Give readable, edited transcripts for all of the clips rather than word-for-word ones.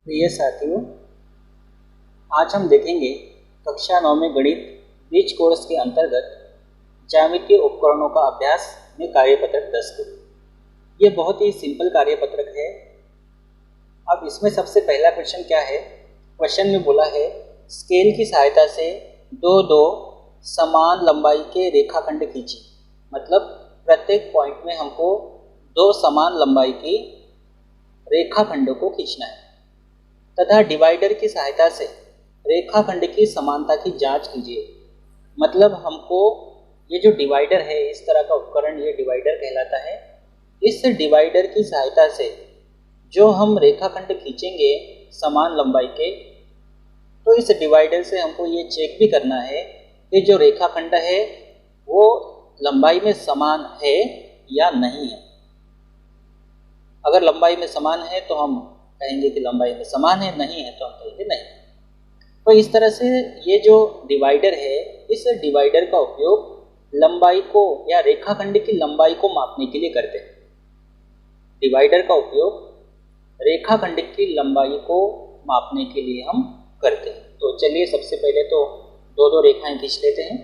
प्रिय साथियों, आज हम देखेंगे कक्षा 9 में गणित बीज कोर्स के अंतर्गत ज्यामितीय उपकरणों का अभ्यास में कार्यपत्रक 10 को। ये बहुत ही सिंपल कार्यपत्रक है। अब इसमें सबसे पहला क्वेश्चन क्या है? क्वेश्चन में बोला है स्केल की सहायता से दो समान लंबाई के रेखाखंड खींची। मतलब प्रत्येक पॉइंट में हमको दो समान लंबाई की रेखाखंडों को खींचना है तथा डिवाइडर की सहायता से रेखाखंड की समानता की जांच कीजिए। मतलब हमको ये जो डिवाइडर है, इस तरह का उपकरण ये डिवाइडर कहलाता है। इस डिवाइडर की सहायता से जो हम रेखाखंड खींचेंगे समान लंबाई के, तो इस डिवाइडर से हमको ये चेक भी करना है कि जो रेखाखंड है वो लंबाई में समान है या नहीं है। अगर लंबाई में समान है तो हम कहेंगे कि लंबाई में समान है, नहीं है तो हम कहेंगे नहीं। तो इस तरह से ये जो डिवाइडर है, इस डिवाइडर का उपयोग लंबाई को या रेखाखंड की लंबाई को मापने के लिए करते हैं। डिवाइडर का उपयोग रेखाखंड की लंबाई को मापने के लिए हम करते हैं। तो चलिए सबसे पहले तो दो रेखाएं खींच लेते हैं।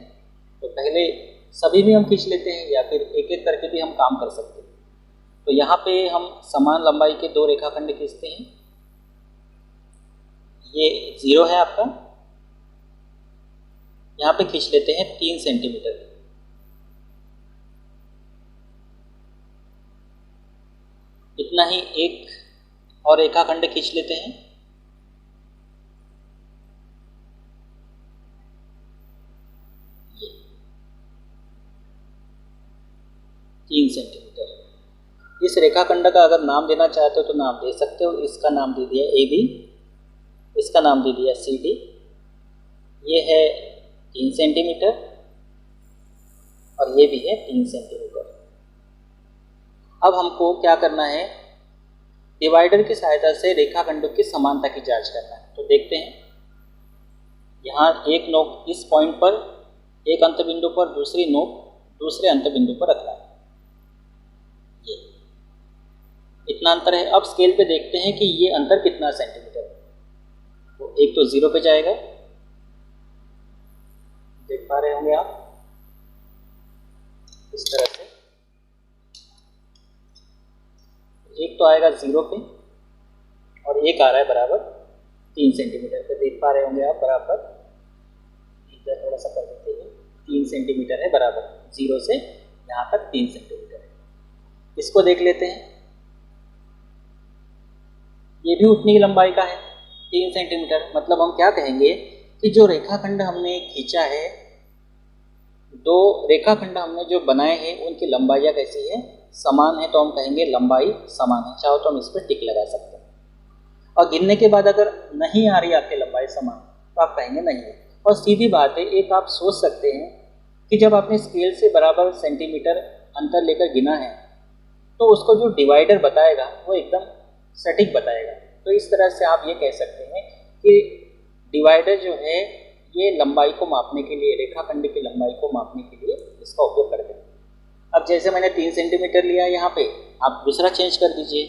तो पहले सभी भी हम खींच लेते हैं या फिर एक एक करके भी हम काम कर सकते हैं। तो यहाँ पे हम समान लंबाई के दो रेखाखंड खींचते हैं। ये 0 है आपका, यहाँ पे खींच लेते हैं 3 सेंटीमीटर। इतना ही एक और रेखाखंड खींच लेते हैं। ये 3 सेंटीमीटर। इस रेखाखंड का अगर नाम देना चाहते हो तो नाम दे सकते हो। इसका नाम दे दिया AB, इसका नाम दे दिया CD। ये है 3 सेंटीमीटर और ये भी है 3 सेंटीमीटर। अब हमको क्या करना है? डिवाइडर की सहायता से रेखाखंडों की समानता की जांच करना है। तो देखते हैं, यहाँ एक नोक इस पॉइंट पर, एक अंत बिंदु पर, दूसरी नोक दूसरे अंत बिंदु पर रखना है। ये इतना अंतर है। अब स्केल पे देखते हैं कि ये अंतर कितना सेंटीमीटर है। तो एक तो 0 पे जाएगा, देख पा रहे होंगे आप, इस तरह से। एक तो आएगा 0 पे और एक आ रहा है बराबर 3 सेंटीमीटर पे। देख पा रहे होंगे आप, बराबर इधर थोड़ा सा कर देते हैं, 3 सेंटीमीटर है बराबर। 0 से यहाँ तक 3 सेंटीमीटर है। इसको देख लेते हैं, ये भी उतनी ही लंबाई का है, 3 सेंटीमीटर। मतलब हम क्या कहेंगे कि जो रेखाखंड हमने खींचा है, दो रेखाखंड हमने जो बनाए हैं, उनकी लंबाइयाँ कैसी है? समान है। तो हम कहेंगे लंबाई समान है। चाहो तो हम इस पर टिक लगा सकते हैं। और गिनने के बाद अगर नहीं आ रही आपकी लंबाई समान, तो आप कहेंगे नहीं है। और सीधी बात है, एक आप सोच सकते हैं कि जब आपने स्केल से बराबर सेंटीमीटर अंतर लेकर गिना है, तो उसको जो डिवाइडर बताएगा वो एकदम सटीक बताएगा। तो इस तरह से आप ये कह सकते हैं कि डिवाइडर जो है ये लंबाई को मापने के लिए, रेखाखंड की लंबाई को मापने के लिए इसका उपयोग करते हैं। अब जैसे मैंने 3 सेंटीमीटर लिया, यहाँ पे आप दूसरा चेंज कर दीजिए।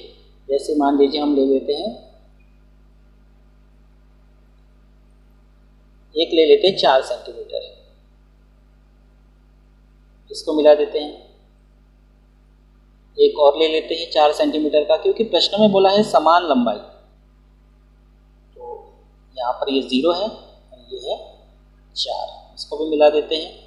जैसे मान लीजिए हम ले लेते हैं, एक ले लेते हैं 4 सेंटीमीटर, इसको मिला देते हैं। एक और ले लेते हैं 4 सेंटीमीटर का, क्योंकि प्रश्न में बोला है समान लंबाई। तो यहाँ पर ये 0 है और ये है 4, इसको भी मिला देते हैं।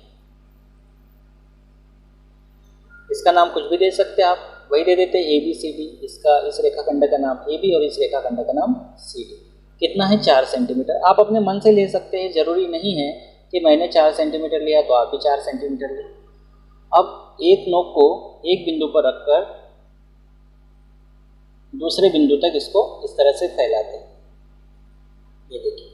इसका नाम कुछ भी दे सकते हैं आप, वही दे देते हैं ABCD। इसका, इस रेखाखंड का नाम AB और इस रेखाखंड का नाम CD। कितना है? 4 सेंटीमीटर। आप अपने मन से ले सकते हैं, जरूरी नहीं है कि मैंने 4 सेंटीमीटर लिया तो आप भी 4 सेंटीमीटर लें। अब एक नोक को एक बिंदु पर रखकर दूसरे बिंदु तक इसको इस तरह से फैलाते हैं। ये देखिए,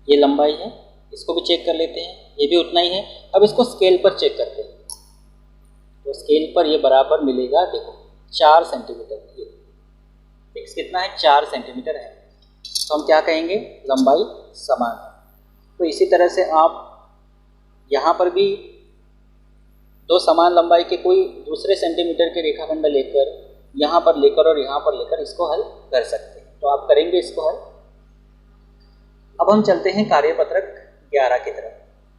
ये लंबाई है। इसको भी चेक कर लेते हैं, ये भी उतना ही है। अब इसको स्केल पर चेक करते हैं। तो स्केल पर ये बराबर मिलेगा, देखो 4 सेंटीमीटर। ये x कितना है? 4 सेंटीमीटर है। तो हम क्या कहेंगे? लंबाई समान है। तो इसी तरह से आप यहाँ पर भी दो समान लंबाई के कोई दूसरे सेंटीमीटर के रेखाखंड लेकर, यहाँ पर लेकर और यहाँ पर लेकर इसको हल कर सकते हैं। तो आप करेंगे इसको हल। अब हम चलते हैं कार्यपत्रक 11 की तरफ।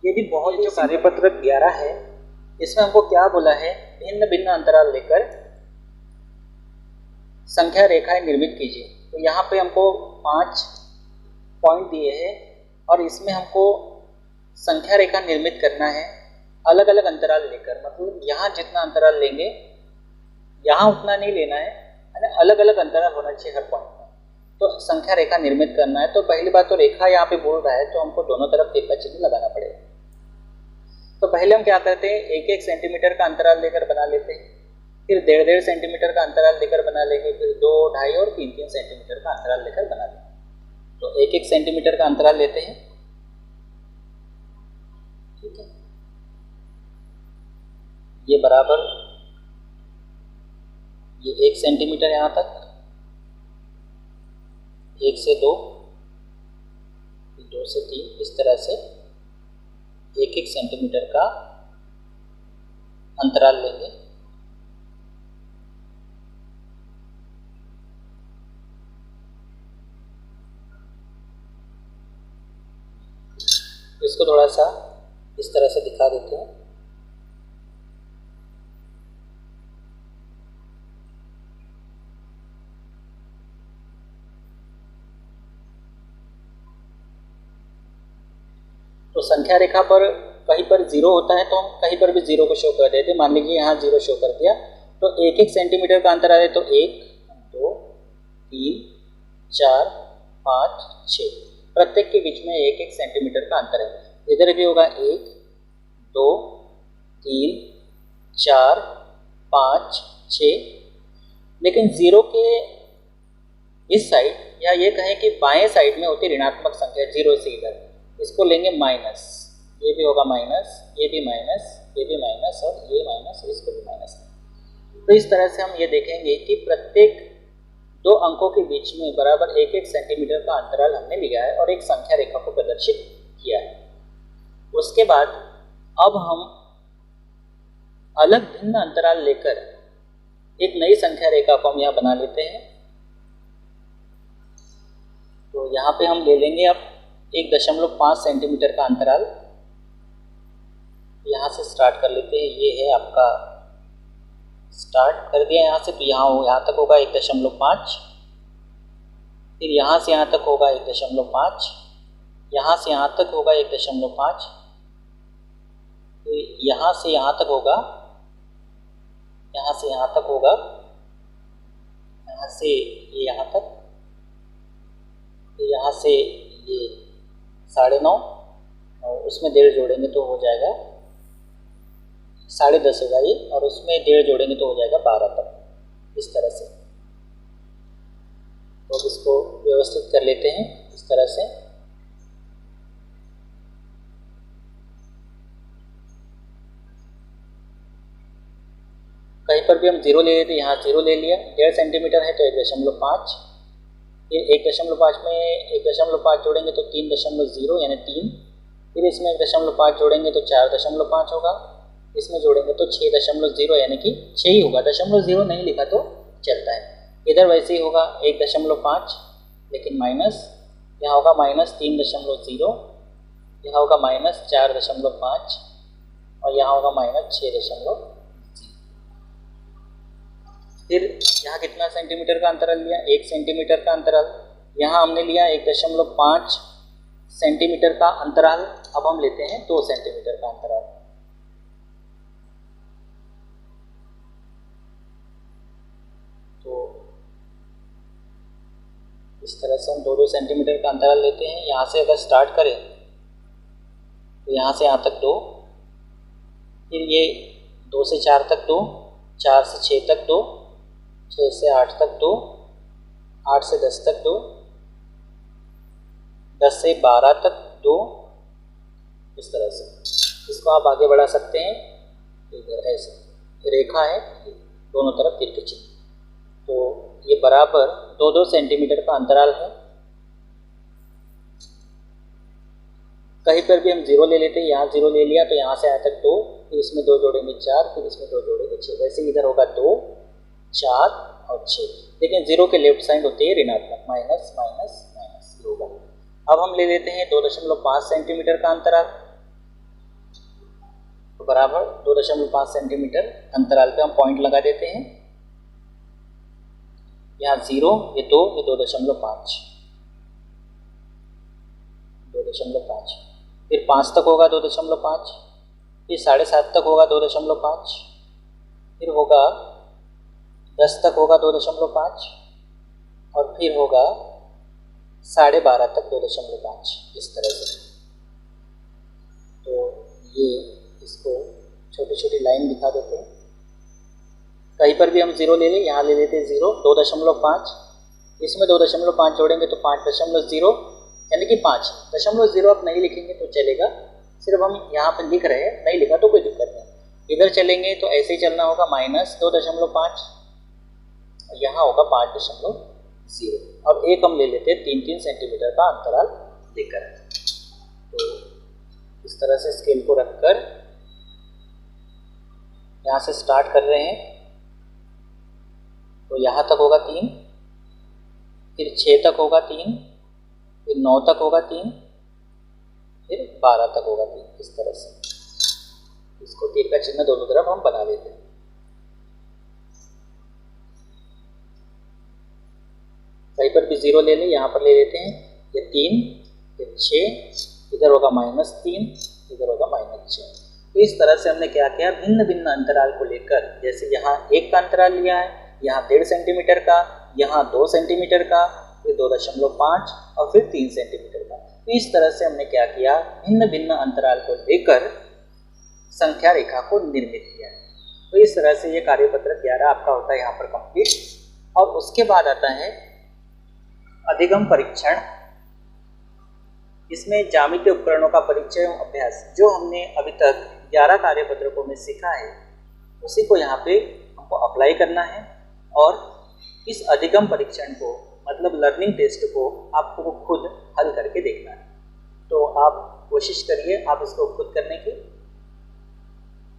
ये भी बहुत ही जो कार्यपत्रक 11 है इसमें हमको क्या बोला है, भिन्न भिन्न अंतराल लेकर संख्या रेखाएं निर्मित कीजिए। तो यहाँ पे हमको 5 पॉइंट दिए हैं और इसमें हमको संख्या रेखा निर्मित करना है अलग अलग अंतराल लेकर। मतलब यहाँ जितना अंतराल लेंगे यहाँ उतना नहीं लेना है, अलग अलग अंतराल होना चाहिए हर पॉइंट में। तो संख्या रेखा निर्मित करना है। तो पहली बात तो रेखा यहाँ पे बोल रहा है तो हमको दोनों तरफ तीर का चिन्ह लगाना पड़ेगा। तो पहले हम क्या करते हैं, 1-1 सेंटीमीटर का अंतराल लेकर बना लेते हैं, फिर 1.5-1.5 सेंटीमीटर का अंतराल लेकर बना लेंगे, फिर 2, 2.5 और 3-3 सेंटीमीटर का अंतराल लेकर बना लेंगे। तो 1-1 सेंटीमीटर का अंतराल लेते हैं, ठीक है। ये बराबर ये 1 सेंटीमीटर यहाँ तक, 1 से 2, 2 से 3, इस तरह से 1-1 सेंटीमीटर का अंतराल लेंगे। इसको थोड़ा सा इस तरह से दिखा देते हैं। तो संख्या रेखा पर कहीं पर 0 होता है तो हम कहीं पर भी 0 को शो कर देते हैं। मान लीजिए यहाँ 0 शो कर दिया तो 1-1 सेंटीमीटर का अंतराल है तो 1, 2, 3, 4, 5, 6, प्रत्येक के बीच में 1-1 सेंटीमीटर का अंतर है। इधर भी होगा 1, 2, 3, 4, 5, 6, लेकिन 0 के इस साइड या ये कहें कि बाएं साइड में होती ऋणात्मक संख्या 0 से इधर, इसको लेंगे माइनस। ये भी होगा माइनस, ये भी माइनस, ये भी माइनस और ये माइनस, इसको भी माइनस। तो इस तरह से हम ये देखेंगे कि प्रत्येक 2 अंकों के बीच में बराबर 1-1 सेंटीमीटर का अंतराल हमने लिया है और एक संख्या रेखा को प्रदर्शित किया है। उसके बाद अब हम अलग भिन्न अंतराल लेकर एक नई संख्या रेखा को हम यहाँ बना लेते हैं। तो यहाँ पे हम ले लेंगे अब 1.5 सेंटीमीटर का अंतराल, यहाँ से स्टार्ट कर लेते हैं। ये है आपका, स्टार्ट कर दिया यहाँ से, तो यहाँ तक होगा 1.5, फिर यहाँ से यहाँ तक होगा 1.5, यहाँ से यहाँ तक होगा 1.5, फिर यहाँ से यहाँ तक होगा, यहाँ से यहाँ तक होगा, यहाँ से ये यहाँ तक, यहाँ से ये 9.5 और उसमें 1.5 जोड़ेंगे तो हो जाएगा 10.5 होगा ये, और उसमें 1.5 जोड़ेंगे तो हो जाएगा 12 तक, इस तरह से। तो इसको व्यवस्थित कर लेते हैं इस तरह से। कहीं पर भी हम 0 ले लेते, यहाँ 0 ले लिया, 1.5 सेंटीमीटर है तो 1.5, फिर 1.5 में 1.5 जोड़ेंगे तो 3.0 यानी 3, फिर इसमें 1.5 जोड़ेंगे तो 4.5 होगा, इसमें जोड़ेंगे तो 6.0 यानी कि 6 ही होगा, 0.0 नहीं लिखा तो चलता है। इधर वैसे ही होगा 1.5 लेकिन माइनस, यहाँ होगा -3.0, यहाँ होगा -4.5 और यहाँ होगा -6.0। फिर यहाँ कितना सेंटीमीटर का अंतराल लिया, 1 सेंटीमीटर का अंतराल। यहाँ हमने लिया 1.5 सेंटीमीटर का अंतराल, अब हम लेते हैं 2 सेंटीमीटर का अंतराल। तो इस तरह से हम 2-2 सेंटीमीटर का अंतराल लेते हैं। यहाँ से अगर स्टार्ट करें तो यहाँ से यहाँ तक 2, फिर ये 2 से 4 तक 2, 4 से 6 तक 2, 6 से 8 तक 2, 8 से 10 तक 2, 10 से 12 तक 2, इस तरह से। इसको आप आगे बढ़ा सकते हैं, इधर ऐसे रेखा है, दोनों तरफ तीर के चिन्ह। तो ये बराबर 2-2 सेंटीमीटर का अंतराल है। कहीं पर भी हम 0 ले लेते हैं, यहाँ 0 ले लिया तो यहाँ से यहाँ तक 2, फिर इसमें 2 जोड़ेंगे 4, फिर इसमें 2 जोड़ेंगे 6, वैसे इधर होगा 2, 4 और 6, लेकिन 0 के लेफ्ट साइड होती है ऋणात्मक, माइनस माइनस माइनस होगा। अब हम ले लेते हैं 2.5 सेंटीमीटर का अंतराल, तो बराबर 2.5 सेंटीमीटर अंतराल पे हम पॉइंट लगा देते हैं। यहाँ 0, ये 2, ये 2.5, 2.5, फिर 5 तक होगा 2.5, फिर 7.5 तक होगा 2.5, फिर होगा 10 तक होगा 2.5, और फिर होगा 12.5 तक 2.5, इस तरह से। तो ये इसको छोटी छोटी लाइन दिखा देते हैं। कहीं पर भी हम 0 ले लें, यहाँ ले लेते हैं 0, 2.5, इसमें 2.5 जोड़ेंगे तो 5.0, यानी कि 5.0 आप नहीं लिखेंगे तो चलेगा, सिर्फ हम यहाँ पर लिख रहे हैं, नहीं लिखा तो कोई दिक्कत नहीं। इधर चलेंगे तो ऐसे ही चलना होगा, -2.5, यहाँ होगा 5.0, और एक हम ले लेते हैं 3-3 सेंटीमीटर का अंतराल लेकर। तो इस तरह से स्केल को रखकर यहाँ से स्टार्ट कर रहे हैं, तो यहाँ तक होगा 3, फिर 6 तक होगा 3, फिर 9 तक होगा 3, फिर 12 तक होगा 3, इस तरह से। इसको तीर का चिन्ह दोनों तरफ हम बना लेते हैं। कहीं पर भी 0 ले लें, यहाँ पर ले लेते हैं, ये 3, फिर 6, इधर होगा -3, इधर होगा -6। तो इस तरह से हमने क्या किया, भिन्न भिन्न अंतराल को लेकर, जैसे यहाँ 1 का अंतराल लिया है, यहाँ 1.5 सेंटीमीटर का, यहाँ 2 सेंटीमीटर का, फिर 2.5 और फिर 3 सेंटीमीटर का। तो इस तरह से हमने क्या किया, भिन्न भिन्न अंतराल को लेकर संख्या रेखा को निर्मित किया। तो इस तरह से ये कार्यपत्र 11 आपका होता है यहाँ पर कंप्लीट। और उसके बाद आता है अधिगम परीक्षण। इसमें ज्यामितीय उपकरणों का परिचय एवं अभ्यास, जो हमने अभी तक 11 कार्यपत्रकों में सीखा है, उसी को यहाँ पे हमको अप्लाई करना है। और इस अधिगम परीक्षण को, मतलब लर्निंग टेस्ट को, आपको खुद हल करके देखना है। तो आप कोशिश करिए आप इसको खुद करने की,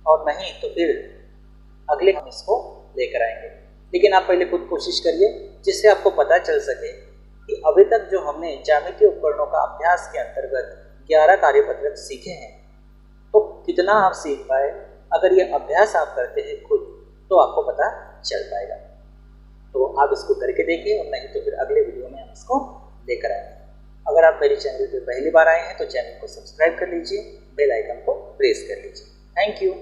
और नहीं तो फिर अगले हम इसको लेकर आएंगे। लेकिन आप पहले खुद कोशिश करिए, जिससे आपको पता चल सके कि अभी तक जो हमने ज्यामितीय उपकरणों का अभ्यास के अंतर्गत 11 कार्यपत्रक सीखे हैं, तो कितना आप सीख पाए। अगर ये अभ्यास आप करते हैं खुद, तो आपको पता चल पाएगा। तो आप इसको करके देखिए, और नहीं तो फिर अगले वीडियो में हम इसको लेकर आएंगे। अगर आप मेरे चैनल पर पहली बार आए हैं तो चैनल को सब्सक्राइब कर लीजिए, बेल आइकन को प्रेस कर लीजिए। Thank you.